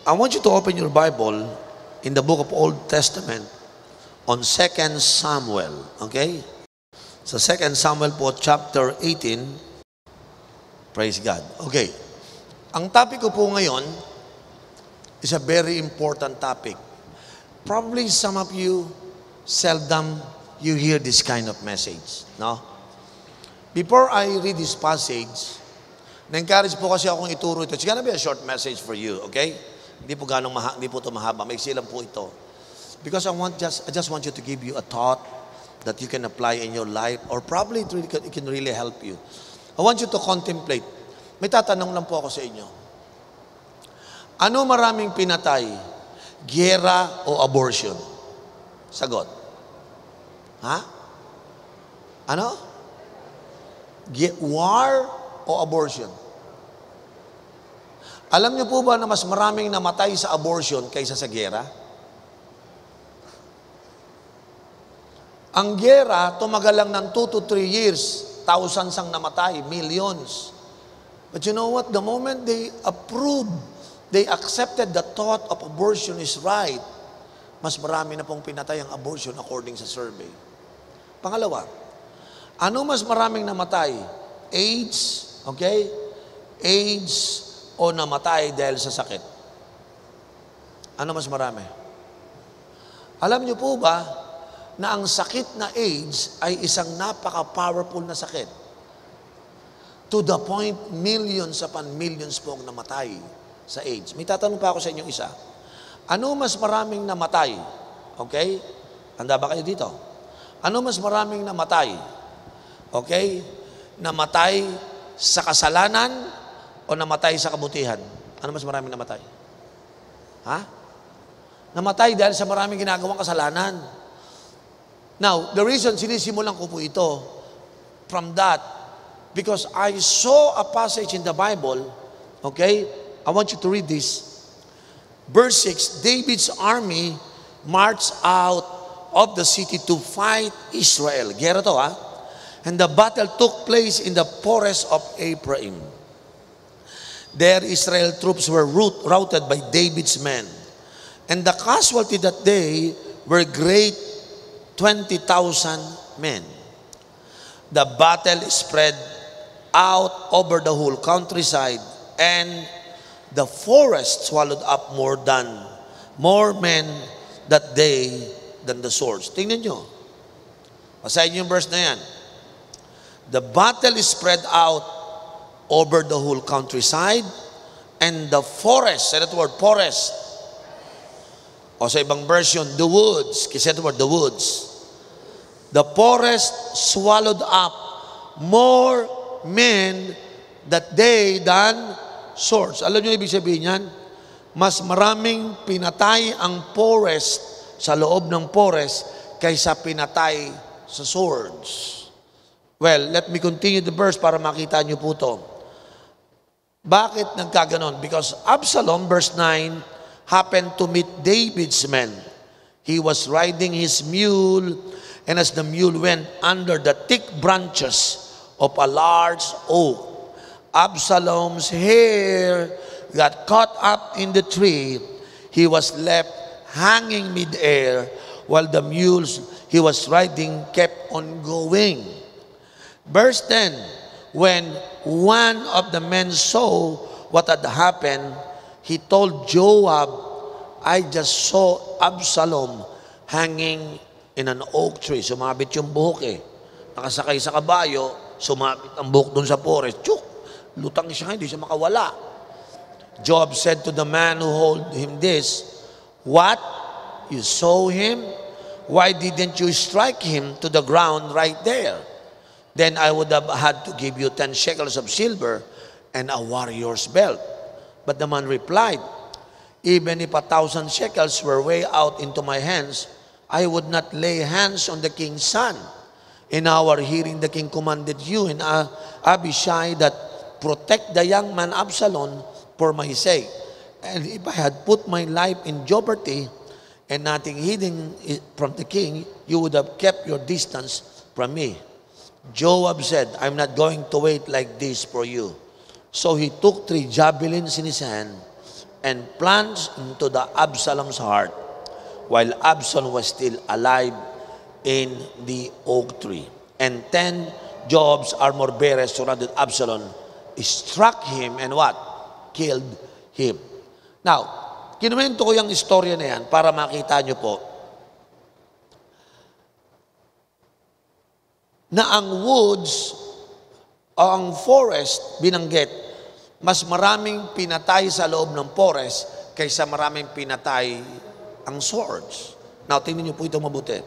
I want you to open your Bible in the book of Old Testament on 2 Samuel. Okay? Sa 2 Samuel po, chapter 18. Praise God. Okay. Ang topic ko po ngayon is a very important topic. Probably some of you, seldom you hear this kind of message. No? Before I read this passage, na-encourage po kasi akong ituro ito. It's gonna be a short message for you, okay? Hindi po hindi po ito mahaba. May silang po ito. Because I just want you to give you a thought that you can apply in your life, or probably it can really help you. I want you to contemplate. May tatanong lang po ako sa inyo. Ano maraming pinatay? Giyera o abortion? Sagot. Ha? Ano? War o abortion? Alam niyo po ba na mas maraming namatay sa abortion kaysa sa giyera? Ang giyera, tumagal lang ng 2 to 3 years. Thousands ang namatay, millions. But you know what? The moment they accepted the thought of abortion is right, mas marami na pong pinatay ang abortion according sa survey. Pangalawa, ano mas maraming namatay? AIDS, okay? AIDS o namatay dahil sa sakit? Ano mas marami? Alam niyo po ba na ang sakit na AIDS ay isang napaka-powerful na sakit? To the point, millions upon millions po ang namatay sa AIDS. May tatanong pa ako sa inyo isa. Ano mas maraming namatay? Okay? Handa ba kayo dito? Ano mas maraming namatay? Okay? Namatay sa kasalanan o namatay sa kabutihan? Ano mas maraming namatay? Ha? Namatay dahil sa maraming ginagawang kasalanan. Now, the reason sinisimulan ko po ito from that, because I saw a passage in the Bible, okay? I want you to read this. Verse 6, David's army marched out of the city to fight Israel. Gera to, ha? And the battle took place in the forest of Ephraim. There, Israel troops were routed by David's men. And the casualty that day were great 20,000 men. The battle spread out over the whole countryside, and the forest swallowed up more men that day than the swords. Tingnan nyo. Basahin nyo yung verse na yan. The battle is spread out over the whole countryside, and the forest, say that word, forest. O sa ibang version, the woods. Kasi the word, the woods. The forest swallowed up more men that day than swords. Alam niyo ibig sabihin yan? Mas maraming pinatay ang forest sa loob ng forest kaysa pinatay sa swords. Well, let me continue the verse para makita niyo po to. Bakit nagkaganon? Because Absalom, verse 9, happened to meet David's men. He was riding his mule, and as the mule went under the thick branches of a large oak, Absalom's hair got caught up in the tree. He was left hanging mid-air while the mules he was riding kept on going. Verse 10, when one of the men saw what had happened, he told Joab, I just saw Absalom hanging in an oak tree. Sumabit yung buhok eh. Nakasakay sa kabayo, sumabit ang buhok dun sa forest. Tsuk! Lutang siya, hindi siya makawala. Joab said to the man who told him this, what? You saw him? Why didn't you strike him to the ground right there? Then I would have had to give you 10 shekels of silver and a warrior's belt. But the man replied, even if 1,000 shekels were way out into my hands, I would not lay hands on the king's son. In our hearing, the king commanded you and Abishai that protect the young man Absalom for my sake. And if I had put my life in jeopardy and nothing hidden from the king, you would have kept your distance from me. Joab said, I'm not going to wait like this for you. So he took 3 javelins in his hand, and plunged into the Absalom's heart while Absalom was still alive in the oak tree. And 10 Joab's armor bearers surrounded Absalom, struck him, and what? Killed him. Now, kinuwento ko yung istorya na yan para makita nyo po na ang woods o ang forest binanggit, mas maraming pinatay sa loob ng forest kaysa maraming pinatay ang swords. Now, tingnan niyo po ito mabuti.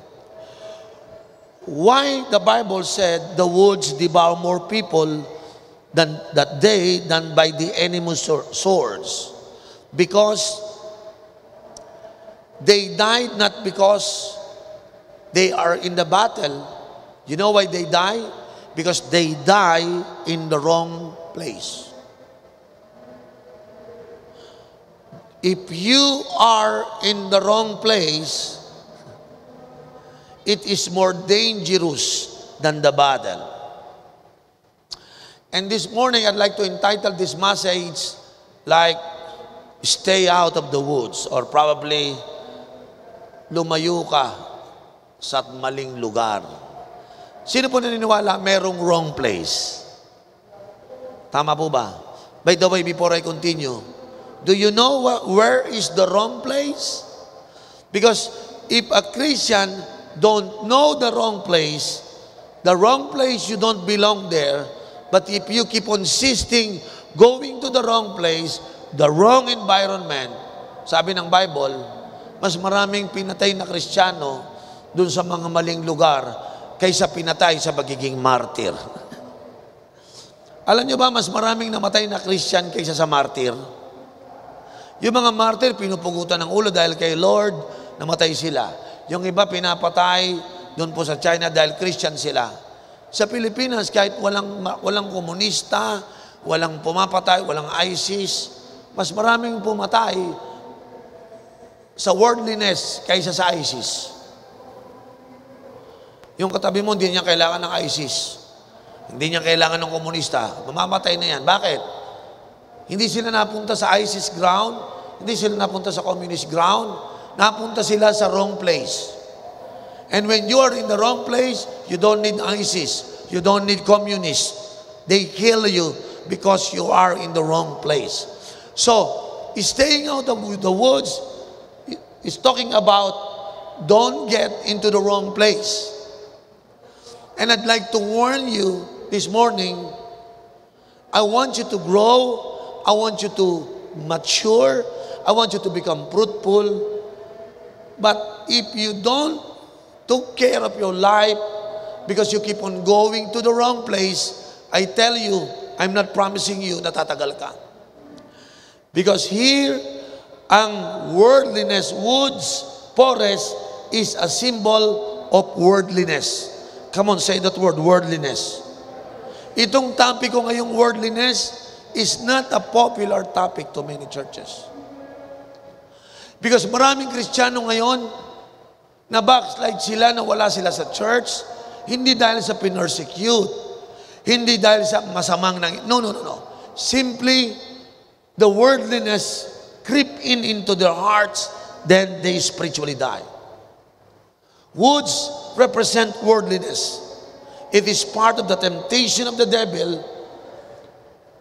Why the Bible said the woods devour more people than that day than by the enemy's swords? Because they died not because they are in the battle. You know why they die? Because they die in the wrong place. If you are in the wrong place, it is more dangerous than the battle. And this morning, I'd like to entitle this message like, stay out of the woods, or probably, lumayo ka sa maling lugar. Sino po naniniwala merong wrong place? Tama po ba? By the way, before I continue, do you know where is the wrong place? Because if a Christian don't know the wrong place you don't belong there. But if you keep on insisting going to the wrong place, the wrong environment, sabi ng Bible, mas maraming pinatay na Kristiyano dun sa mga maling lugar kaysa pinatay sa pagiging martir. Alam nyo ba, mas maraming namatay na Christian kaysa sa martir? Yung mga martir, pinupugutan ng ulo dahil kay Lord, namatay sila. Yung iba, pinapatay doon po sa China dahil Christian sila. Sa Pilipinas, kahit walang komunista, walang pumapatay, walang ISIS, mas maraming pumatay sa worldliness kaysa sa ISIS. Yung katabi mo, hindi niya kailangan ng ISIS. Hindi niya kailangan ng komunista. Mamamatay na yan. Bakit? Hindi sila napunta sa ISIS ground, hindi sila napunta sa communist ground, napunta sila sa wrong place. And when you are in the wrong place, you don't need ISIS, you don't need communists. They kill you because you are in the wrong place. So, staying out of the woods is talking about don't get into the wrong place. And I'd like to warn you this morning, I want you to grow, I want you to mature, I want you to become fruitful. But if you don't take care of your life because you keep on going to the wrong place, I tell you, I'm not promising you na tatagal ka. Because here, ang worldliness, woods, forest, is a symbol of worldliness. Come on, say that word, worldliness. Itong topic ko ngayong worldliness is not a popular topic to many churches. Because maraming Kristiyano ngayon, na backslide sila, na wala sila sa church, hindi dahil sa pinersecute, hindi dahil sa masamang no. Simply, the worldliness creep into their hearts, then they spiritually die. Woods represent worldliness. It is part of the temptation of the devil.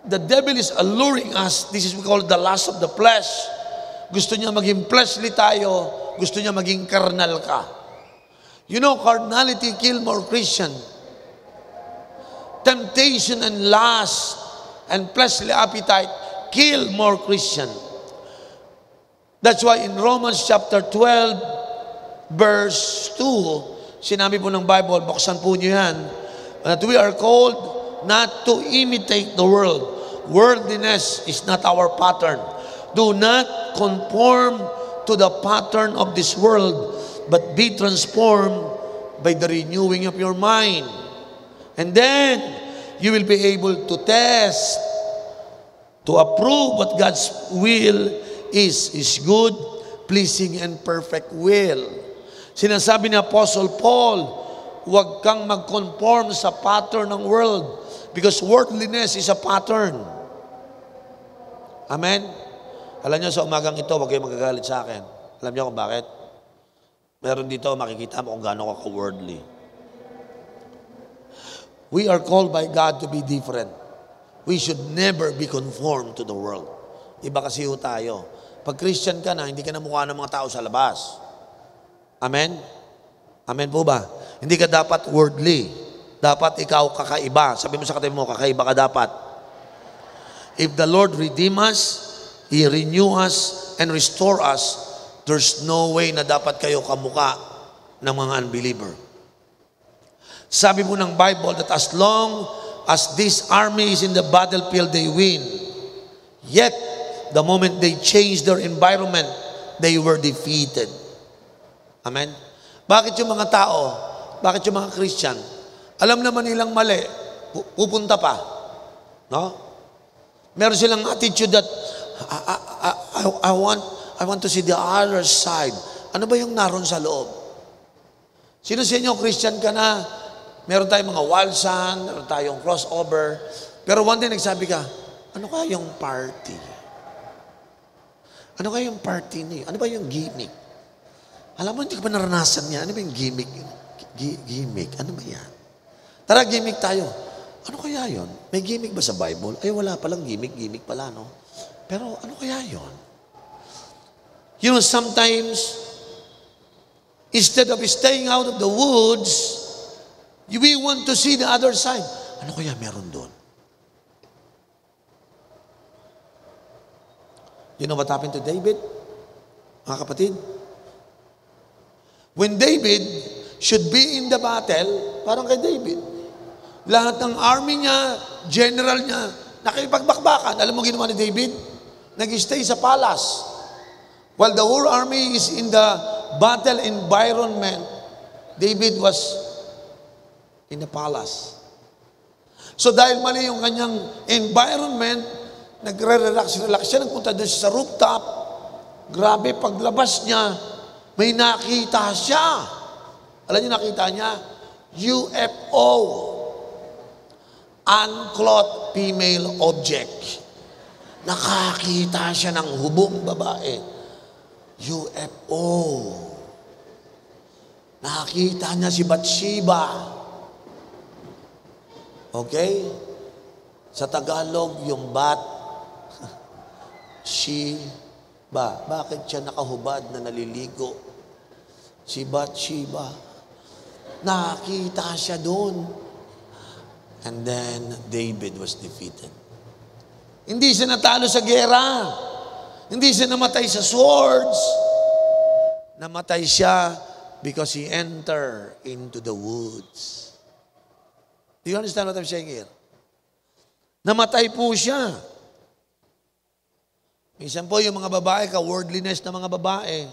The devil is alluring us. This is we call it the lust of the flesh. Gusto niya maging fleshly tayo. Gusto niya maging carnal ka. You know, carnality kill more Christian. Temptation and lust and fleshly appetite kill more Christian. That's why in Romans chapter 12, verse 2, sinabi po ng Bible, buksan po niyo yan, that we are called not to imitate the world. Worldliness is not our pattern. Do not conform to the pattern of this world, but be transformed by the renewing of your mind. And then, you will be able to test, to approve what God's will is good, pleasing, and perfect will. Sinasabi ni Apostle Paul, huwag kang mag-conform sa pattern ng world because worldliness is a pattern. Amen? Alam niyo, sa umagang ito, huwag kayong magagalit sa akin. Alam niyo kung bakit? Meron dito, makikita mo kung gaano ka worldly. We are called by God to be different. We should never be conformed to the world. Iba kasi ho tayo. Pag Christian ka na, hindi ka na mukha ng mga tao sa labas. Amen? Amen po ba? Hindi ka dapat worldly. Dapat ikaw kakaiba. Sabi mo sa katabi mo, kakaiba ka dapat. If the Lord redeem us, He renew us and restore us, there's no way na dapat kayo kamukha ng mga unbeliever. Sabi po ng Bible that as long as this army is in the battlefield, they win. Yet, the moment they change their environment, they were defeated. Amen? Bakit yung mga tao, bakit yung mga Christian, alam naman nilang mali, pupunta pa. No? Meron silang attitude that, I want to see the other side. Ano ba yung naroon sa loob? Sino sa inyo, Christian ka na, meron tayong mga walsan, meron tayong crossover, pero one day nagsabi ka, ano kaya yung party? Ano kaya yung party niyo? Ano ba yung gimmick? Alam mo, hindi ko pa naranasan niya. Ano ba yung gimmick? Gimmick? Ano ba yan? Tara, gimmick tayo. Ano kaya yon? May gimmick ba sa Bible? Ay, wala palang gimmick. Gimmick pala, no? Pero ano kaya yon? You know, sometimes, instead of staying out of the woods, we want to see the other side. Ano kaya meron doon? You know what happened to David? Mga kapatid? When David should be in the battle, parang kay David, lahat ng army niya, general niya, nakipagbakbakan. Alam mo ginawa ni David? Nag-stay sa palace. While the whole army is in the battle environment, David was in the palace. So dahil mali yung kanyang environment, nagre-relax siya, nagpunta doon sa rooftop. Grabe, paglabas niya, may nakita siya. Alam niyo nakita niya? UFO. Unclothed female object. Nakakita siya ng hubong babae. UFO. Nakita niya si Bathsheba. Okay? Sa Tagalog, yung Bathsheba. Bakit siya nakahubad na naliligo? Si Bathsheba. Nakita siya doon. And then, David was defeated. Hindi siya natalo sa gera. Hindi siya namatay sa swords. Namatay siya because he entered into the woods. Do you understand what I'm saying here? Namatay po siya. Minsan po yung mga babae, ka-worldliness na mga babae,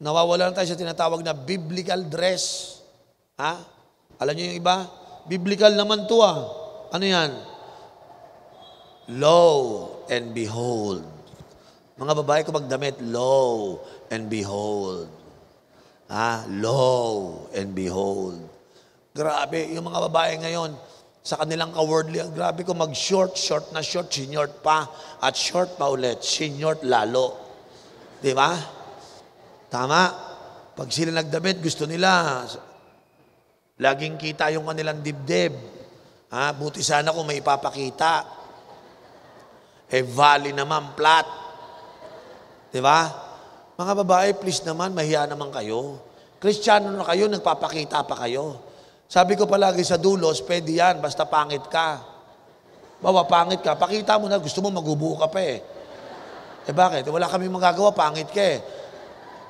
nawawala na tayo sa tinatawag na biblical dress. Ha? Alam niyo yung iba? Biblical naman to ah. Ano yan? Lo and behold. Mga babae kapag damit, lo and behold. Ha? Lo and behold. Grabe, yung mga babae ngayon, sa kanilang ka-worldly, grabe ko mag-short, short na short, sinyort pa, at short pa ulit, sinyort lalo. Di ba? Tama. Pag sila nagdamit, gusto nila, laging kita yung kanilang dibdib. Ha? Buti sana kung may ipapakita. Valley naman, flat. Di ba? Mga babae, please naman, mahiya naman kayo. Kristiyano na kayo, nagpapakita pa kayo. Sabi ko palagi sa dulos, pwede yan, basta pangit ka. Bawa, pangit ka, pakita mo na, gusto mo magubuo ka pa eh. Bakit? Wala kami magagawa, pangit ka eh.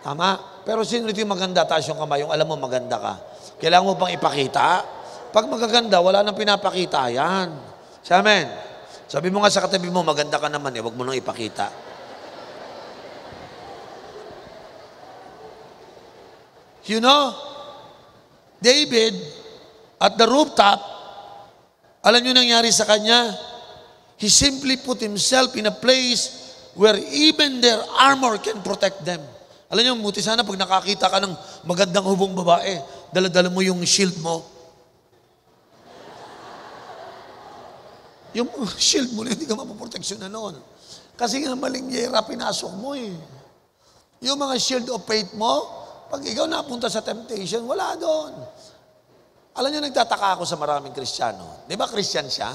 Tama? Pero sino ito yung maganda, taas yung kamay, yung alam mo maganda ka. Kailangan mo pang ipakita. Pag magaganda, wala nang pinapakita yan. Amen. Sabi mo nga sa katabi mo, maganda ka naman eh, wag mo nang ipakita. You know, David, at the rooftop, alam niyo nangyari sa kanya? He simply put himself in a place where even their armor can protect them. Alam niyo, buti sana pag nakakita ka ng magandang hubong babae, dala-dala mo yung shield mo. Yung shield mo, hindi ka mapoproteksyon na noon. Kasi nga maling yera pinasok mo eh. Yung mga shield of faith mo, pag ikaw napunta sa temptation, wala doon. Alam niyo, nagtataka ako sa maraming Kristiyano. Di ba Christian siya?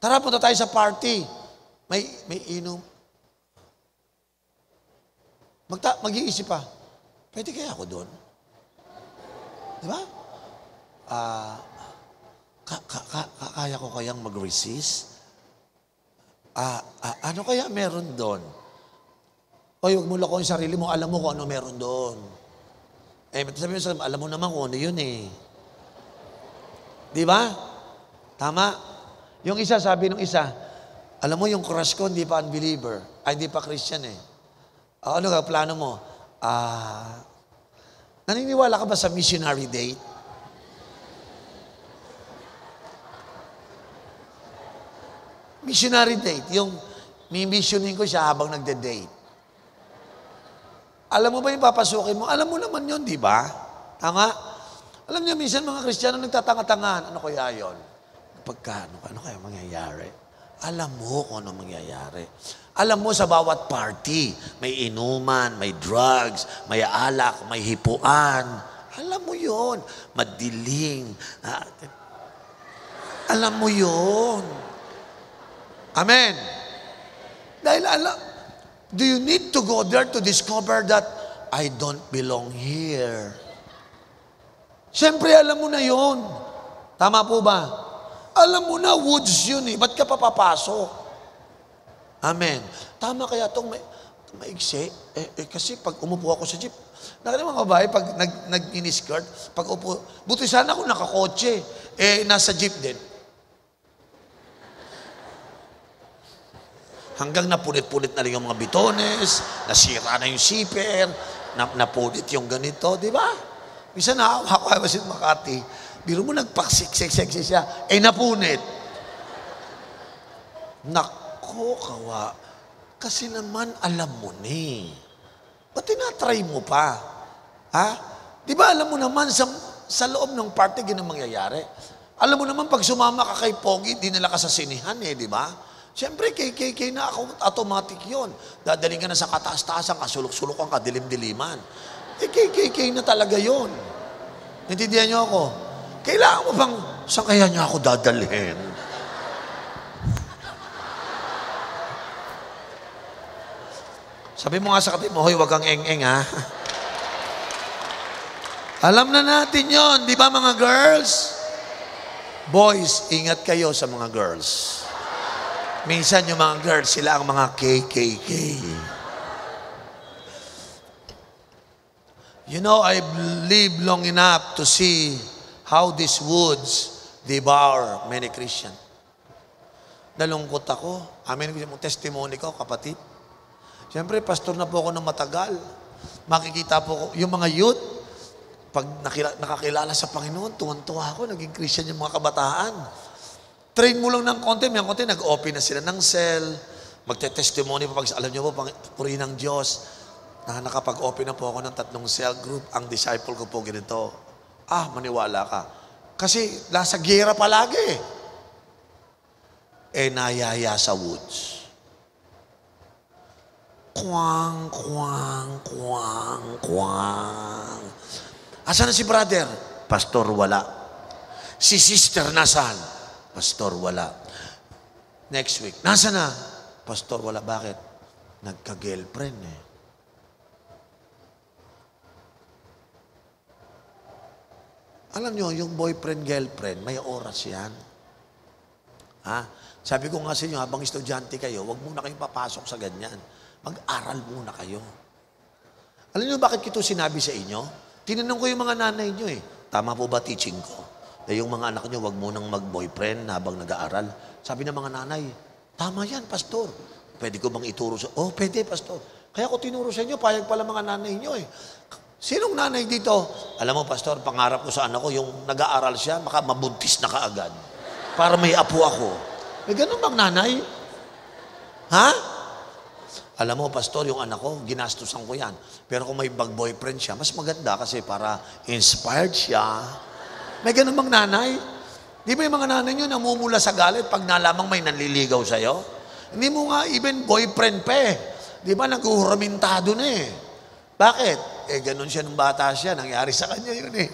Tara, punta tayo sa party. May inom. Mag-iisip pa, pwede kaya ako doon? Di ba? Kaya ko kayang mag-resist? Ano kaya meron doon? Oy, huwag mo loko yung sarili mo, alam mo kung ano meron doon. Sabi mo, alam mo naman kung ano yun eh. Di ba? Tama? Yung isa, sabi nung isa, alam mo yung crush ko, hindi pa unbeliever. Hindi pa Christian eh. Ano ka, plano mo? Naniniwala ka ba sa missionary date? Missionary date, yung mi-missionin ko siya habang nagde-date. Alam mo ba yung papasukin mo? Alam mo naman yun, di ba? Tama? Alam niyo, minsan mga Kristiyano nagtatanga-tangan. Ano kaya yun? Ano kaya mangyayari? Alam mo kung ano mangyayari. Alam mo sa bawat party, may inuman, may drugs, may alak, may hipuan. Alam mo yun. Madiling. Alam mo yun. Amen. Dahil do you need to go there to discover that I don't belong here? Siyempre, alam mo na yun. Tama po ba? Alam mo na, woods yun eh. Ba't ka papapasok? Amen. Tama kaya itong maigsi? Kasi pag umupo ako sa jeep, nakita mga babae, pag nag-miniskirt, pag upo, buti sana ako nakakotse, nasa jeep din. Hanggang napulit-pulit na rin yung mga bitones, nasira na yung zipper, napulit yung ganito, di ba? Minsan nakakawa ko si Makati, biro mo nagpaksik-sek-sexy siya, napunit. Nako, kawa. Kasi naman, alam mo ni. Ba't tinatry mo pa? Ha? Di ba alam mo naman, sa loob ng party, ganun mangyayari. Alam mo naman, pag sumama ka kay Pogi, dinala ka sa sinihan di ba? Siyempre, kay na ako, automatic yon. Dadaling ka na sa kataas-taasan, kasulok-sulokan ka, dilim-diliman. Kay na talaga yon. Intindihan niyo ako? Kailangan mo bang, saan kaya niya ako dadalhin? Sabi mo nga sa kati mo, hoy, wag kang eng-eng ha. Alam na natin yon, di ba mga girls? Boys, ingat kayo sa mga girls. Minsan yung mga girls, sila ang mga KKK. You know, I've lived long enough to see how these woods devour many Christians. Nalungkot ako. Amin yung testimony ko, kapatid. Siyempre, pastor na po ako ng matagal. Makikita po ko, yung mga youth, pag nakakilala sa Panginoon, tuwan-tuwa ako, naging Christian yung mga kabataan. Train mo lang ng konti, may konti, nag-open na sila ng cell, magte-testimony pa, alam niyo po, puri ng Diyos, na nakapag-open na po ako ng 3 cell group, ang disciple ko po ganito. Maniwala ka. Kasi, nasa gera palagi. Nayaya sa woods. Kwang, kwang, kwang, kwang. Asan na si brother? Pastor, wala. Si sister, nasaan? Pastor, wala. Next week, nasa na? Pastor, wala. Bakit? Nagka-girlfriend Alam nyo, yung boyfriend-girlfriend, may oras yan. Sabi ko nga sa inyo, habang estudyante kayo, huwag muna kayong papasok sa ganyan. Mag-aral muna kayo. Alam nyo bakit ito sinabi sa inyo? Tinanong ko yung mga nanay nyo Tama po ba teaching ko? Yung mga anak nyo, wag munang mag-boyfriend habang nag-aaral. Sabi ng mga nanay, tama yan, pastor. Pwede ko bang ituro sa... Pwede, pastor. Kaya ko tinuro sa inyo, payag pala mga nanay nyo Sinong nanay dito? Alam mo, pastor, pangarap ko sa anak ko, yung nag-aaral siya, mabuntis na kaagad. Para may apo ako. May ganun bang nanay? Ha? Alam mo, pastor, yung anak ko, ginastusan ko yan. Pero kung may boyfriend siya, mas maganda kasi para inspired siya. May ganun bang nanay? Di ba yung mga nanay nyo namumula sa galit pag nalamang may nanliligaw sa'yo? Hindi mo nga even boyfriend pa eh. Di ba nag-uhuramentado na eh. Bakit? Eh ganun siya nung bata siya. Nangyari sa kanya yun eh.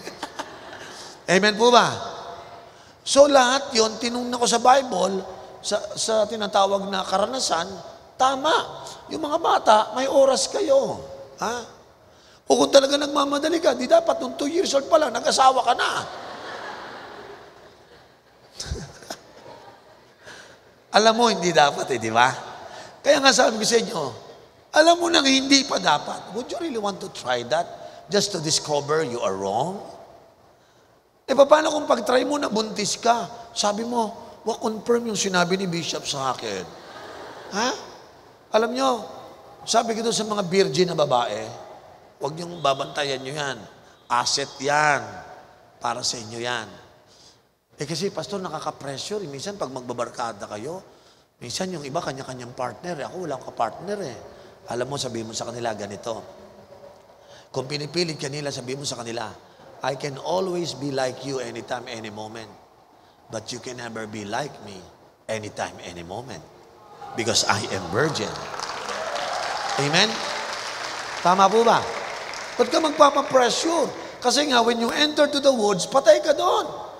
Amen po ba? So lahat yun, tinungna ko sa Bible, sa tinatawag na karanasan, tama. Yung mga bata, may oras kayo. Ha? O kung talaga nagmamadali ka, di dapat nung 2 years old pa lang, nag-asawa ka na. Alam mo, hindi dapat eh, di ba? Kaya nga sabi ko sa inyo, alam mo nang hindi pa dapat. Would you really want to try that just to discover you are wrong? Eh, paano kung pag-try mo na buntis ka? Sabi mo, confirm yung sinabi ni Bishop sa akin. Ha? Alam nyo, sabi ko doon sa mga virgin na babae, huwag niyong babantayan nyo yan. Asset yan. Para sa inyo yan. Eh kasi, pastor, nakaka-pressure. Minsan, pag magbabarkada kayo, minsan yung iba, kanya-kanyang partner. Ako, wala akong ka-partner eh. Alam mo, sabihin mo sa kanila, ganito. Kung pinipilit kanila, sabihin mo sa kanila, I can always be like you anytime, any moment. But you can never be like me anytime, any moment. Because I am virgin. Amen? Tama po ba? Ba't ka magpapapressure? Kasi nga, when you enter to the woods, patay ka doon.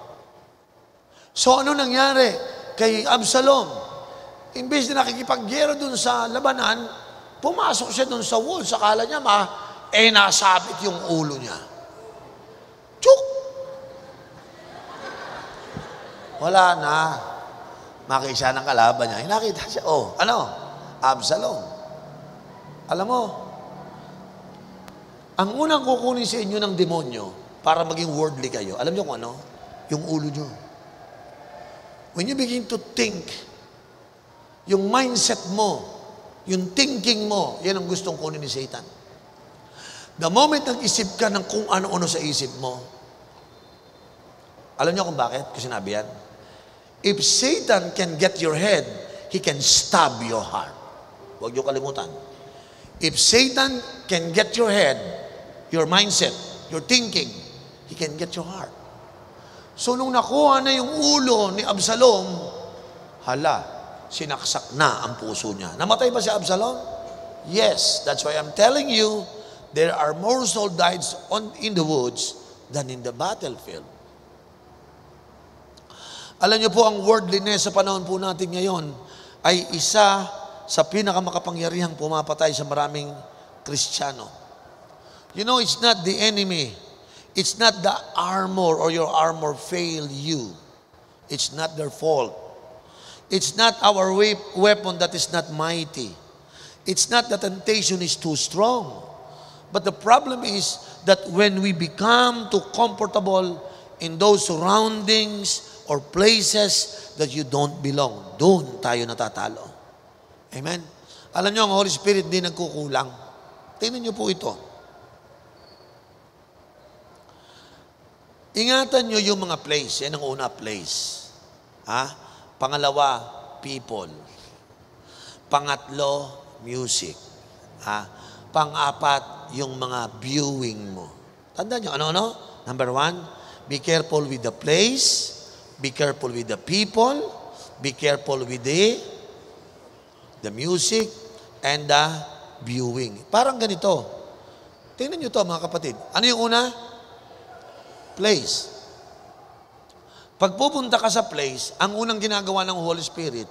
So, ano nangyari kay Absalom? Imbes na nakikipaggero dun sa labanan, pumasok siya dun sa woods. Akala niya nasabit yung ulo niya. Tsuk! Wala na. Makisa ng kalaban niya. Nakita siya, Absalom. Alam mo, ang unang kukunin sa inyo ng demonyo para maging worldly kayo, alam niyo kung ano? Yung ulo niyo. When you begin to think, yung mindset mo, yung thinking mo, yan ang gustong kunin ni Satan. The moment nag-isip ka ng kung ano-ano sa isip mo, alam niyo kung bakit? Kasi sinabi yan. If Satan can get your head, he can stab your heart. Huwag niyo kalimutan. If Satan can get your head, your mindset, your thinking, he can get your heart. So nung nakuha na yung ulo ni Absalom, sinaksak na ang puso niya. Namatay ba si Absalom? Yes. That's why I'm telling you, there are more soldiers in the woods than in the battlefield. Alam niyo po, ang worldliness sa panahon po natin ngayon ay isa sa pinakamakapangyarihang pumapatay sa maraming Kristiyano. You know, it's not the enemy. It's not the armor or your armor failed you. It's not their fault. It's not our weapon that is not mighty. It's not the temptation is too strong. But the problem is that when we become too comfortable in those surroundings or places that you don't belong, doon tayo natatalo. Amen? Alam niyo, ang Holy Spirit di nagkukulang. Tingnan niyo po ito. Ingatan nyo yung mga place. Yan ang una, place. Pangalawa, people. Pangatlo, music. Pang-apat, yung mga viewing mo. Tandaan nyo, ano? Number 1, be careful with the place. Be careful with the people. Be careful with the music and the viewing. Parang ganito. Tingnan nyo to, mga kapatid. Ano yung una? Place. Pag pupunta ka sa place, ang unang ginagawa ng Holy Spirit,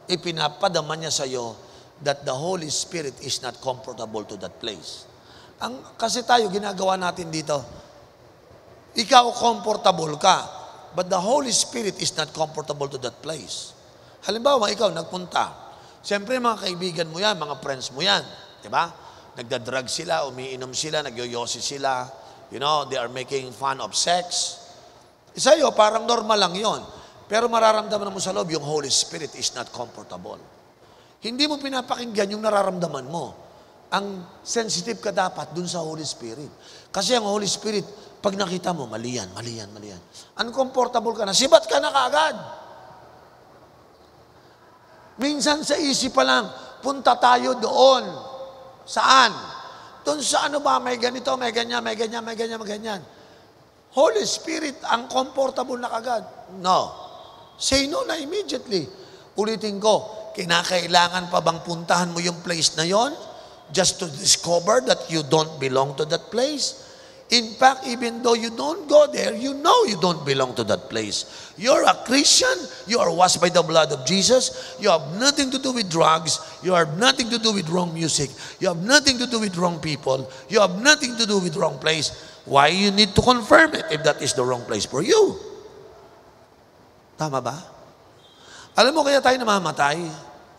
ipinapadama niya sa iyo that the Holy Spirit is not comfortable to that place. Kasi tayo, ginagawa natin dito, ikaw comfortable ka, but the Holy Spirit is not comfortable to that place. Halimbawa, ikaw nagpunta. Siyempre, mga kaibigan mo yan, mga friends mo yan. Diba? Nagda-drug sila, umiinom sila, nagyoyosi sila. You know, they are making fun of sex. Sa iyo, parang normal lang yon. Pero mararamdaman mo sa loob, yung Holy Spirit is not comfortable. Hindi mo pinapakinggan yung nararamdaman mo. Ang sensitive ka dapat dun sa Holy Spirit. Kasi ang Holy Spirit, pag nakita mo, mali yan. Uncomfortable ka na, sibat ka na kaagad. Minsan sa isip pa lang, punta tayo doon. Saan? Doon sa ano ba, may ganito, may ganyan. Holy Spirit, ang comfortable na kagad. No. Say no na immediately. Ulitin ko, kinakailangan pa bang puntahan mo yung place na yon just to discover that you don't belong to that place? In fact, even though you don't go there, you know you don't belong to that place. You're a Christian. You are washed by the blood of Jesus. You have nothing to do with drugs. You have nothing to do with wrong music. You have nothing to do with wrong people. You have nothing to do with wrong place. Why you need to confirm it if that is the wrong place for you? Tama ba? Alam mo kaya tayo namamatay?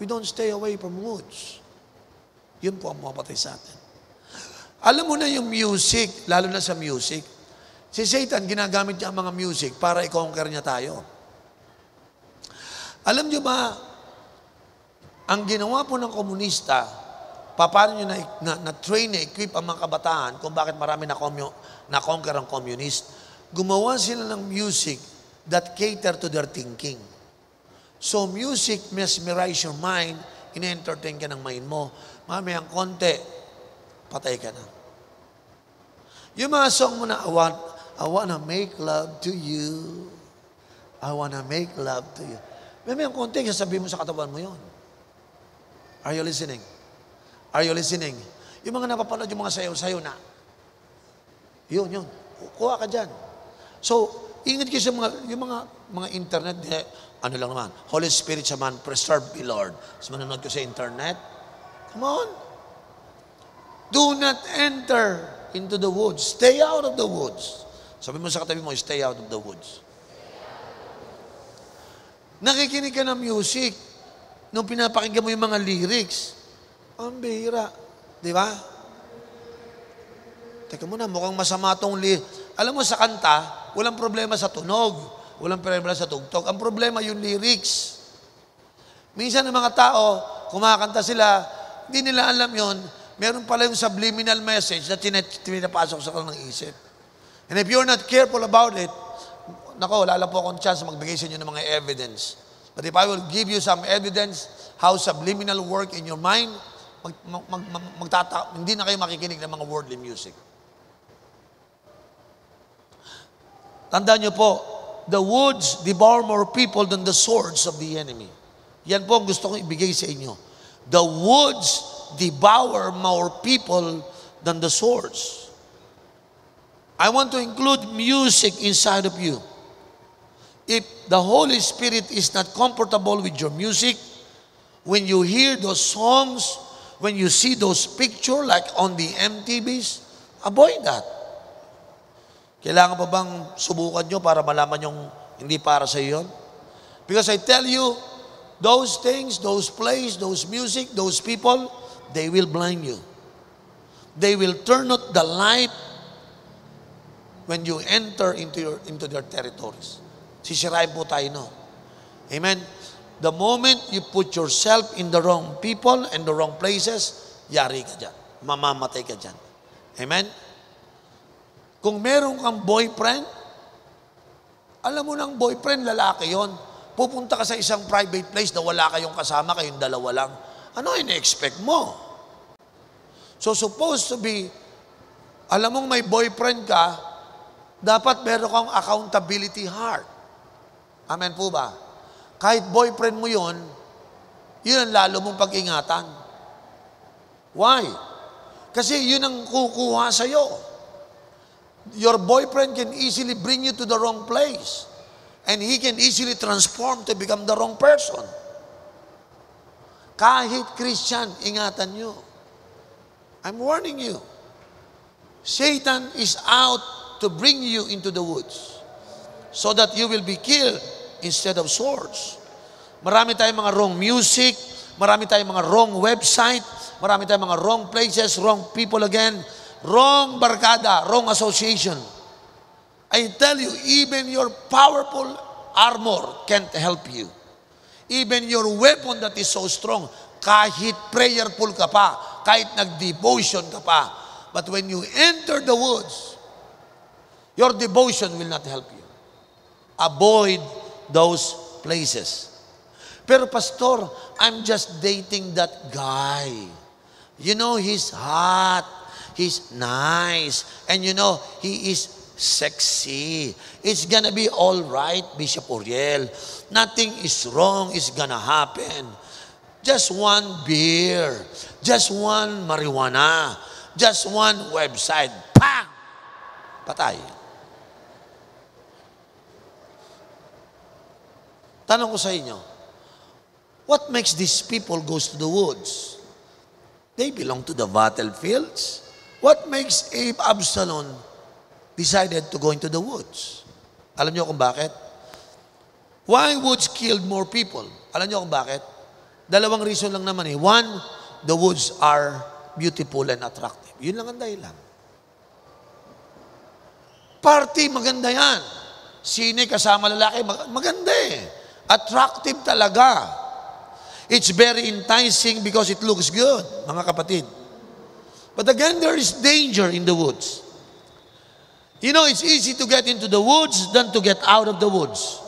We don't stay away from woods. Yun po ang mapatay sa atin. Alam mo na yung music, lalo na sa music, si Satan, ginagamit niya ang mga music para i-conquer niya tayo. Alam niyo ba, ang ginawa po ng komunista, paano niyo na-train, na-equip ang mga kabataan kung bakit marami na-conquer ang communist, gumawa sila ng music that cater to their thinking. So music mesmerize your mind, ina-entertain ka ng mind mo, mamayang konti, patay ka na. Yung mga song mo na, I wanna make love to you. I wanna make love to you. May konti, sasabihin mo sa katawan mo yun. Are you listening? Are you listening? Yung mga napapanood, yung mga sayaw-sayaw na. Yun. Kuha ka dyan. So, ingat kayo sa yung mga internet, ano lang naman, Holy Spirit sa man, preserve me, Lord. So, manonood ko sa internet. Come on. Do not enter into the woods. Stay out of the woods. Sabi mo sa katabi mo, stay out of the woods. Nakikinig ka ng music. Nung pinapakinggan mo yung mga lyrics, ang bihira. Di ba? Teka muna, mukhang masama tong Alam mo, sa kanta, walang problema sa tunog. Walang problema sa tugtog. Ang problema yung lyrics. Minsan ng mga tao, kumakanta sila, hindi nila alam yon. Meron pala yung subliminal message na tinapasok sa kanilang isip. And if you're not careful about it, nako, wala lang po akong chance magbigay sa inyo ng mga evidence. But if I will give you some evidence how subliminal work in your mind, hindi na kayo makikinig ng mga worldly music. Tandaan niyo po, the woods devour more people than the swords of the enemy. Yan po ang gusto kong ibigay sa inyo. The woods devour more people than the swords. I want to include music inside of you. If the Holy Spirit is not comfortable with your music, when you hear those songs, when you see those pictures like on the MTVs, avoid that. Kailangan pa bang subukan nyo para malaman yung hindi para sa iyo yun? Because I tell you, those things, those plays, those music, those people, they will blind you. They will turn out the light when you enter into their territories. Sisirain po tayo, no? Amen? The moment you put yourself in the wrong people and the wrong places, yari ka dyan. Mamamatay ka dyan. Amen? Kung meron kang boyfriend, alam mo ng boyfriend, lalaki yon. Pupunta ka sa isang private place na wala kayong kasama, kayong dalawa lang. Ano ina-expect mo? So supposed to be, alam mong may boyfriend ka, dapat meron kang accountability heart. Amen po ba? Kahit boyfriend mo yun ang lalo mong pag-ingatan. Why? Kasi yun ang kukuha sa'yo. Your boyfriend can easily bring you to the wrong place. And he can easily transform to become the wrong person. Kahit Christian, ingatan nyo. I'm warning you. Satan is out to bring you into the woods so that you will be killed instead of swords. Marami tayong mga wrong music, marami tayong mga wrong website, marami tayong mga wrong places, wrong people again, wrong barkada, wrong association. I tell you, even your powerful armor can't help you. Even your weapon that is so strong, kahit prayerful ka pa, kahit nag-devotion ka pa, but when you enter the woods, your devotion will not help you. Avoid those places. Pero pastor, I'm just dating that guy. You know, he's hot, he's nice, and you know, he is sexy. It's gonna be all right, Bishop Uriel. Nothing is wrong is gonna happen. Just one beer, just one marijuana, just one website. Pang! Patay. Tanong ko sa inyo, what makes these people goes to the woods? They belong to the battlefields. What makes Abe Absalom decided to go into the woods? Alam niyo kung bakit? Why woods killed more people? Alam niyo kung bakit? Dalawang reason lang naman eh. One, the woods are beautiful and attractive. Yun lang ang dahilan. Party, maganda yan. Sine kasama lalaki, maganda eh. Attractive talaga. It's very enticing because it looks good, mga kapatid. But again, there is danger in the woods. You know, it's easy to get into the woods than to get out of the woods.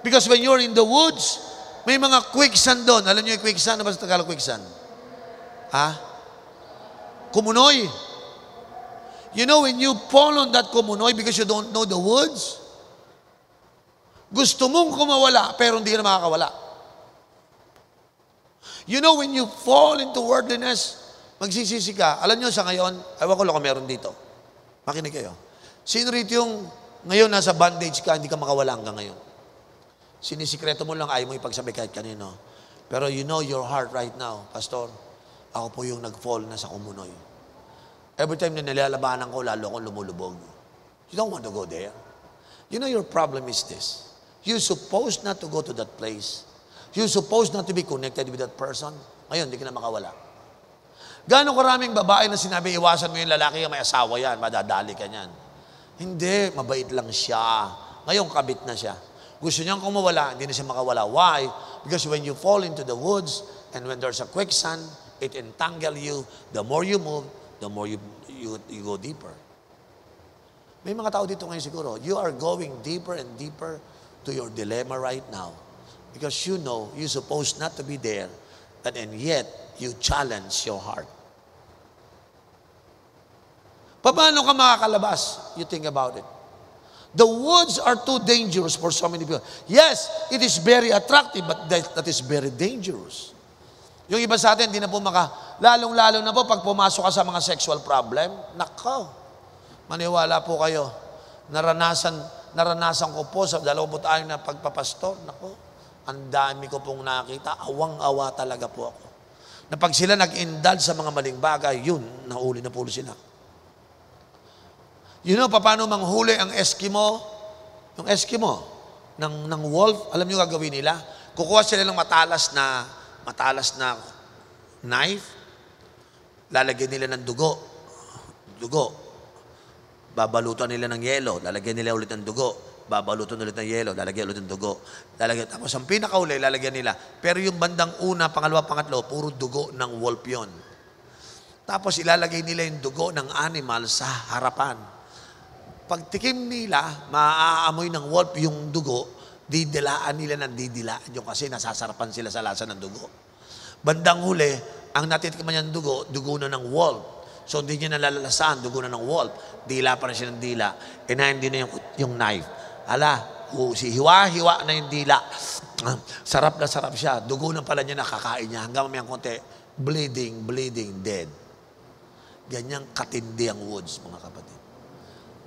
Because when you're in the woods, may mga quicksand doon. Alam niyo yung quicksand? Ano ba sa Tagalog quicksand? Ha? Kumunoy. You know, when you fall on that kumunoy because you don't know the woods, gusto mong kumawala, pero hindi ka na makakawala. You know, when you fall into worldliness, magsisisi ka. Alam nyo, sa ngayon, ewan ko lang kung meron dito. Makinig kayo. Sino rito yung ngayon nasa bandage ka, hindi ka makawala hanggang ngayon? Sinisikreto mo lang, ayaw mo ipagsabi kahit kanino. Pero you know your heart right now, Pastor, ako po yung nag-fall na sa kumunoy. Every time na nilalabanan ko, lalo akong lumulubog. You don't want to go there. You know your problem is this. You're supposed not to go to that place. You're supposed not to be connected with that person. Ngayon, hindi ka na makawala. Gano'ng karaming babae na sinabi, iwasan mo yung lalaki, may asawa yan, madadali ka niyan. Hindi, mabait lang siya. Ngayon, kabit na siya. Gusto niyang kumawala, hindi na siya makawala. Why? Because when you fall into the woods, and when there's a quicksand, it entangle you. The more you move, the more you go deeper. May mga tao dito ngayon siguro, you are going deeper and deeper to your dilemma right now. Because you know you're supposed not to be there, and yet you challenge your heart. Paano ka makakalabas? You think about it. The woods are too dangerous for so many people. Yes, it is very attractive, but that is very dangerous. Yung iba sa atin, hindi na po lalong-lalo na po pag pumasok ka sa mga sexual problem, nako, maniwala po kayo, naranasan ko po sa 26 na pagpapastor, nako, ang dami ko pong nakita, awang-awa talaga po ako. Na pag sila nag-indulge sa mga maling bagay, yun, nahuli na po sila. You know, paano manghuli ang Eskimo? Yung Eskimo, ng wolf, alam niyo gagawin nila? Kukuha sila ng matalas na knife, lalagyan nila ng dugo, babalutan nila ng yelo, lalagyan nila ulit ng dugo, babalutan ulit ng yelo, lalagyan ulit ng dugo, tapos ang pinakauli, lalagyan nila. Pero yung bandang una, pangalawa, pangatlo, puro dugo ng wolf yun. Tapos ilalagay nila yung dugo ng animal sa harapan. Pagtikim nila, maaamoy ng wolf yung dugo, didilaan nila ng didilaan yung kasi nasasarapan sila sa lasa ng dugo. Bandang huli, ang natitikiman niya ng dugo na ng wolf. So hindi niya nalalasahan, dugo na ng wolf. Dila pa rin siya ng dila. Hindi na yung knife. Si hiwa-hiwa na yung dila. Sarap na sarap siya. Dugo na pala niya nakakain niya. Hanggang mamayang konti, bleeding, dead. Ganyang katindi ang woods, mga kapatid.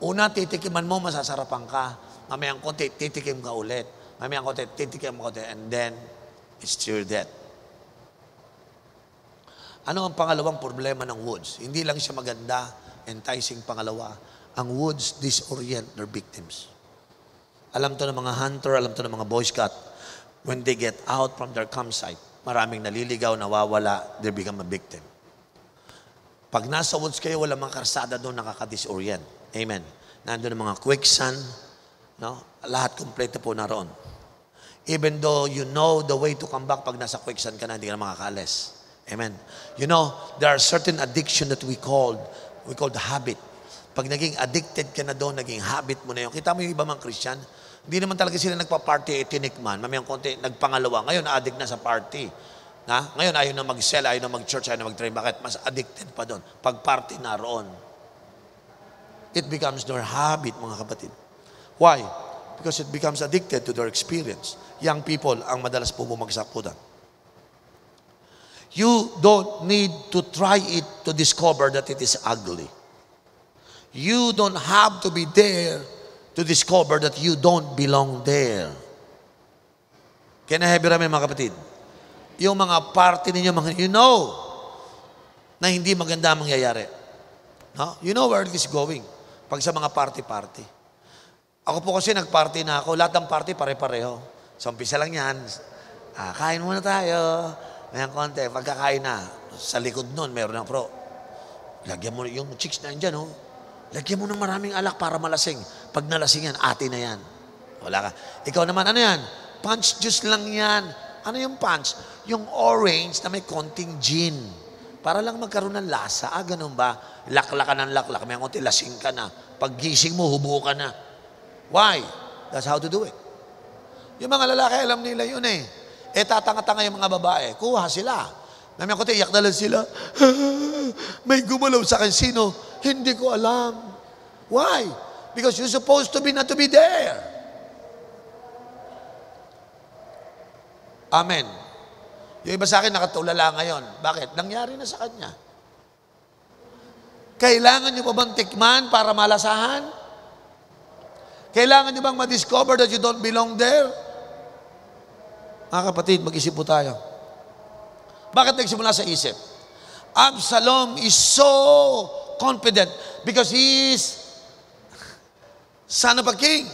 Una, titikiman mo, masasarapan ka. Mamayang konti, titikim ka ulit. Mamayang konti, titikim ka ulit. And then, it's your death. Ano ang pangalawang problema ng woods? Hindi lang siya maganda, enticing pangalawa. Ang woods disorient their victims. Alam to ng mga hunter, alam to ng mga Boy Scout. When they get out from their campsite, maraming naliligaw, nawawala, they become a victim. Pag nasa woods kayo, walang mga karsada doon, nakaka-disorient. Amen. Nandun ang mga quicksand, no? Lahat kompleto po naroon. Even though you know the way to come back, pag nasa quicksand ka na, hindi ka na makakaalis. Amen. You know, there are certain addiction that we call the habit. Pag naging addicted ka na doon, naging habit mo na yun. Kita mo yung iba mga Christian, hindi naman talaga sila nagpa-party, tinikman. Mamayang konti, nagpangalawa. Ngayon, addict na sa party. Ngayon, ayaw na mag-sell, ayaw na mag-church, ayaw na mag-train. Bakit? Mas addicted pa doon. Pag party na roon. it becomes their habit, mga kapatid. Why? Because it becomes addicted to their experience. Young people ang madalas po bumagsak po doon. You don't need to try it to discover that it is ugly. You don't have to be there to discover that you don't belong there. Can I have you ramen, mga kapatid? Yung mga party ninyo, you know na hindi maganda ang mangyayari. No? You know where it is going. Pag sa mga party-party. Ako po kasi nag-party na ako. Lahat ng party pare-pareho. So, umpisa lang yan. Kain muna tayo. Mayang konti. Pagkakain na, sa likod nun, meron ng pro. Lagyan mo yung chicks na yan, oh. Lagyan mo ng maraming alak para malasing. Pag nalasing yan, ate na yan. Wala ka. Ikaw naman, ano yan? Punch juice lang yan. Ano yung punch? Yung orange na may konting gin. Para lang magkaroon ng lasa. Ganun ba? Laklak ka ng laklak. May konti, lasing ka na. Pag gising mo, hubo ka na. Why? That's how to do it. Yung mga lalaki, alam nila yun eh. Tatanga-tanga yung mga babae. Kuha sila. May konti, iyak na lang sila. May gumalaw sa akin. Sino? Hindi ko alam. Why? Because you're supposed to be not to be there. Amen. Yung iba sa akin nakatulala ngayon. Bakit? Nangyari na sa kanya. Kailangan nyo pa bang tikman para malasahan? Kailangan nyo bang ma-discover that you don't belong there? Mga kapatid, mag-isip po tayo. Bakit nagsimula sa isip? Absalom is so confident because he is son of a king.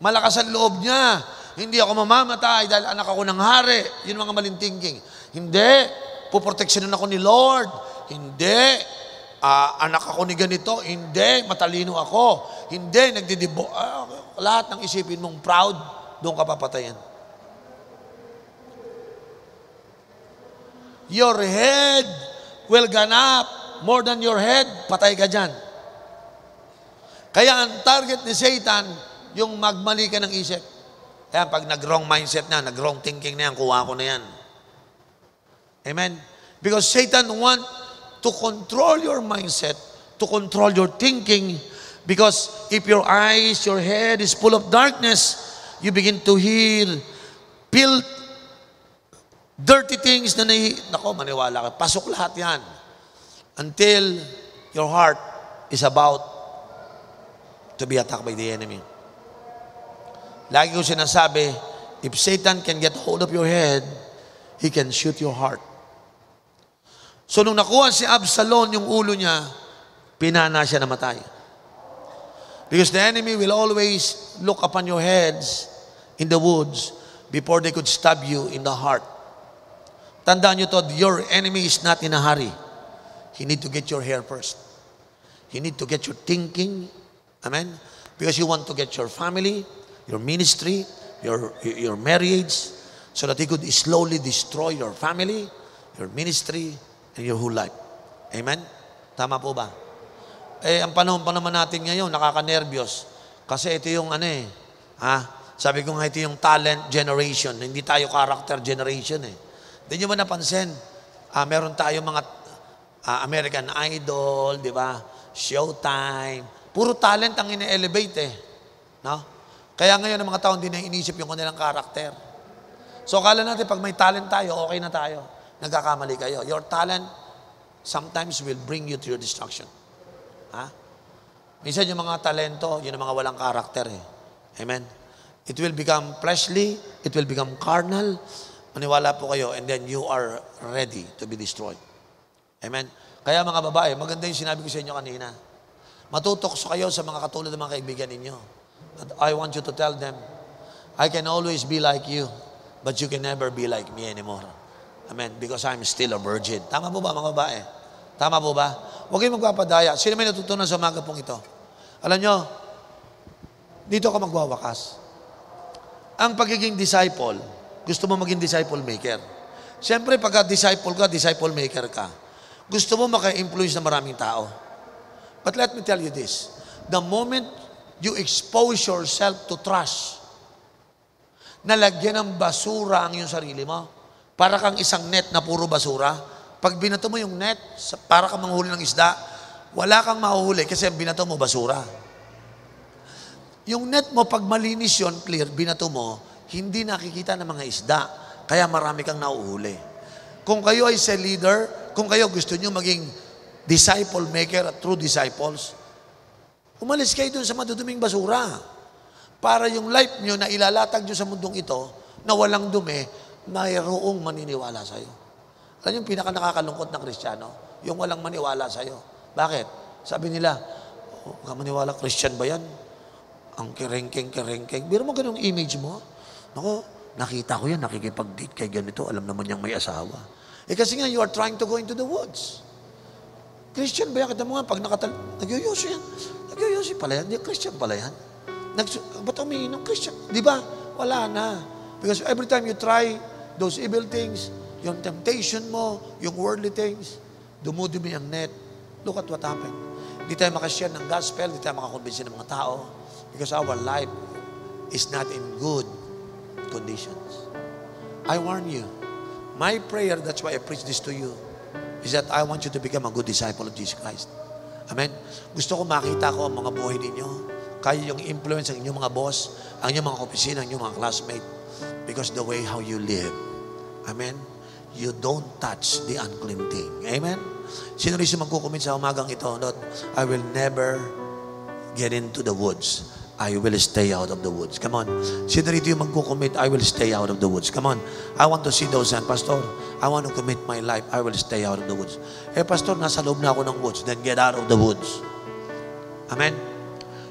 Malakas ang loob niya. Hindi ako mamamatay dahil anak ako ng hari. Yun mga maling thinking. Hindi. Puproteksyonan ako ni Lord. Hindi. Anak ako ni ganito. Hindi. Matalino ako. Hindi. Nagdidibo. Lahat ng isipin mong proud, doon ka papatayan. Your head will ganap more than your head. Patay ka dyan. Kaya ang target ni Satan, yung magmali ka ng isip. Kaya pag nag-wrong mindset na, nag-wrong thinking na yan, kuha ko na yan. Amen? Because Satan want to control your mindset, to control your thinking, because if your eyes, your head is full of darkness, you begin to hear, feel dirty things na nako, maniwala ka. Pasok lahat yan. Until your heart is about to be attacked by the enemy. Lagi ko sinasabi, if Satan can get hold of your head, he can shoot your heart. So nung nakuha si Absalom yung ulo niya, pinana siya namatay. Because the enemy will always look upon your heads in the woods before they could stab you in the heart. Tandaan nyo to, your enemy is not in a hurry. He need to get your hair first. He need to get your thinking. Amen? Because you want to get your family, your ministry, your marriage, so that he could slowly destroy your family, your ministry, and your whole life. Amen? Tama po ba? Ang panahon pa naman natin ngayon, nakaka-nervyos. Kasi ito yung sabi ko nga ito yung talent generation. Hindi tayo character generation eh. Hindi nyo ba napansin? Meron tayo mga American Idol, di ba? Showtime. Puro talent ang ine-elevate eh. No? Kaya ngayon ang mga tao hindi na inisip yung kanilang karakter. So akala natin pag may talent tayo, okay na tayo. Nagkakamali kayo. Your talent sometimes will bring you to your destruction. Minsan yung mga talento, yun ang mga walang karakter eh. Amen? It will become fleshly, it will become carnal. Maniwala po kayo, and then you are ready to be destroyed. Amen? Kaya mga babae, maganda yung sinabi ko sa inyo kanina. Matutokso kayo sa mga katulad ng mga kaibigan ninyo. I want you to tell them, I can always be like you, but you can never be like me anymore. Amen? Because I'm still a virgin. Tama po ba mga babae? Tama po ba? Huwag kayong magpapadaya. Sino may natutunan sa umaga pong ito? Alam nyo, dito ka magwawakas. Ang pagiging disciple, gusto mo maging disciple maker. Siyempre, pagka-disciple ka, disciple maker ka. Gusto mo maka-influence na maraming tao. But let me tell you this. The moment you expose yourself to trash, nalagyan ng basura ang iyong sarili mo, para kang isang net na puro basura, pag binato mo yung net, para kang manghuli ng isda, wala kang mahuhuli kasi ang binato mo, basura. Yung net mo, pag malinis yun, clear, binato mo, hindi nakikita ng mga isda. Kaya marami kang nauhuli. Kung kayo ay cell leader, kung kayo gusto nyo maging disciple maker at true disciples, umalis kayo dun sa maduduming basura. Para yung life nyo na ilalatag nyo sa mundong ito, na walang dumi, mayroong maniniwala sa'yo. Alam yung pinaka nakakalungkot na Kristiyano? Yung walang maniwala sa'yo. Bakit? Sabi nila, ka maniwala, Christian ba yan? Ang kerengkeng. Biro mo ganung image mo? Naku, nakita ko yan, nakikipag-date kay ganito, alam naman niyang may asawa. Kasi nga, you are trying to go into the woods. Christian ba yan? Kita mo nga, pag nagyoyosi yan. Nagyoyosi pala yan. Hindi, Christian pala yan. Ba't umiinom Christian? Di ba? Wala na. Because every time you try those evil things, yung temptation mo, yung worldly things, dumudumi ang net. Look at what happened. Hindi tayo makashare ng gospel, hindi tayo makakonvince ng mga tao because our life is not in good conditions. I warn you. My prayer, that's why I preach this to you, is that I want you to become a good disciple of Jesus Christ. Amen? Gusto ko makita ko ang mga buhay ninyo. Kayo yung influence ang inyong mga boss, ang inyong mga opisina, ang inyong mga classmate. Because the way how you live. Amen? You don't touch the unclean thing. Amen? Sino rin siya magkukumit sa umagang ito? Not, I will never get into the woods. I will stay out of the woods. Come on. Sino rin yung magkukumit? I will stay out of the woods. Come on. I want to see those and Pastor, I want to commit my life. I will stay out of the woods. Pastor, nasa loob na ako ng woods. Then get out of the woods. Amen?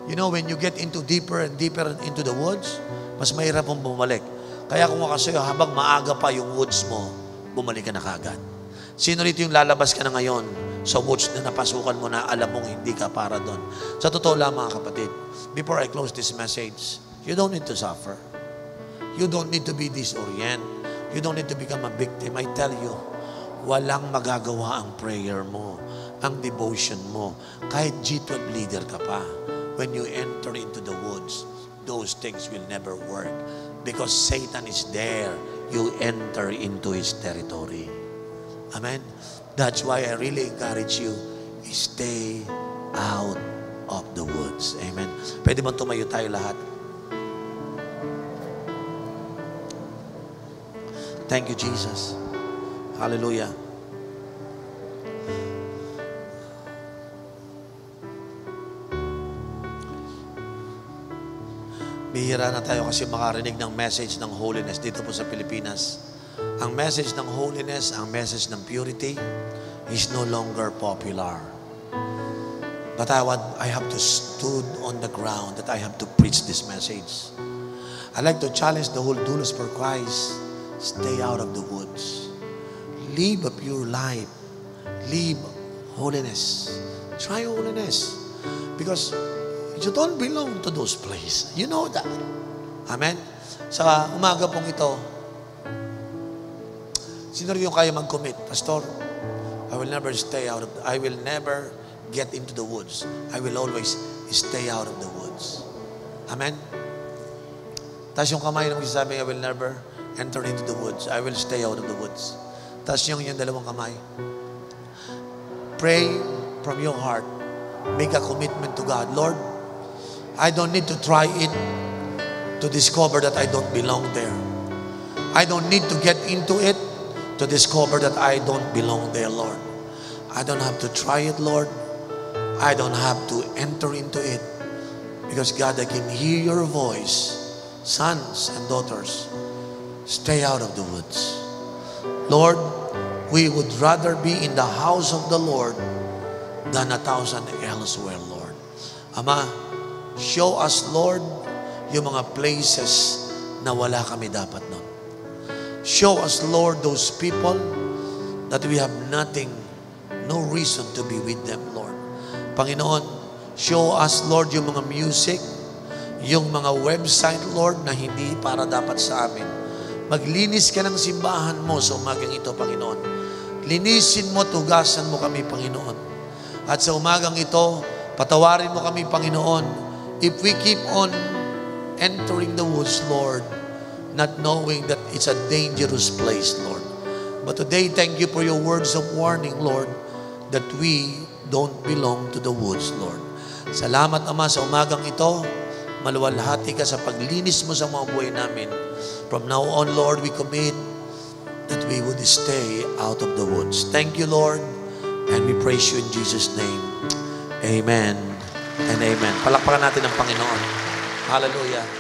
You know, when you get into deeper and deeper into the woods, mas mahirap mong bumalik. Kaya kung kasi habang maaga pa yung woods mo, bumalik ka na kagad. Sino rito yung lalabas ka na ngayon sa woods na napasukan mo na alam mong hindi ka para doon? Sa totoo lang mga kapatid, before I close this message, you don't need to suffer. You don't need to be disoriented. You don't need to become a victim. I tell you, walang magagawa ang prayer mo, ang devotion mo. Kahit G12 leader ka pa, when you enter into the woods, those things will never work. Because Satan is there, you enter into his territory. Amen? That's why I really encourage you, stay out of the woods. Amen? Pwede bang tumayo tayo lahat? Thank you, Jesus. Hallelujah. Bihira na tayo kasi makarinig ng message ng holiness dito po sa Pilipinas. Ang message ng holiness, ang message ng purity is no longer popular. But I have to stood on the ground that I have to preach this message. I like to challenge the whole doulos for Christ. Stay out of the woods. Live a pure life. Live holiness. Try holiness. Because you don't belong to those places. You know that. Amen? Sa umaga pong ito, sino rin yung kaya mag-commit? Pastor, I will never get into the woods. I will always stay out of the woods. Amen? Tapos yung kamay ng sasabi, I will never enter into the woods. I will stay out of the woods. Tapos yung dalawang kamay. Pray from your heart. Make a commitment to God. Lord, I don't need to try it to discover that I don't belong there. I don't need to get into it to discover that I don't belong there, Lord. I don't have to try it, Lord. I don't have to enter into it. Because God, I can hear your voice. Sons and daughters, stay out of the woods. Lord, we would rather be in the house of the Lord than 1,000 elsewhere, Lord. Ama, show us, Lord, yung mga places na wala kami dapat nun. Show us, Lord, those people that we have nothing, no reason to be with them, Lord. Panginoon, show us, Lord, yung mga music, yung mga website, Lord, na hindi para dapat sa amin. Maglinis ka ng simbahan mo sa umagang ito, Panginoon. Linisin mo, tugasan mo kami, Panginoon. At sa umagang ito, patawarin mo kami, Panginoon, if we keep on entering the woods, Lord, not knowing that it's a dangerous place, Lord. But today, thank you for your words of warning, Lord, that we don't belong to the woods, Lord. Salamat, Ama, sa umagang ito. Maluwalhati ka sa paglinis mo sa mga buhay namin. From now on, Lord, we commit that we would stay out of the woods. Thank you, Lord, and we praise you in Jesus' name. Amen and amen. Palakpakan natin ang Panginoon. Hallelujah.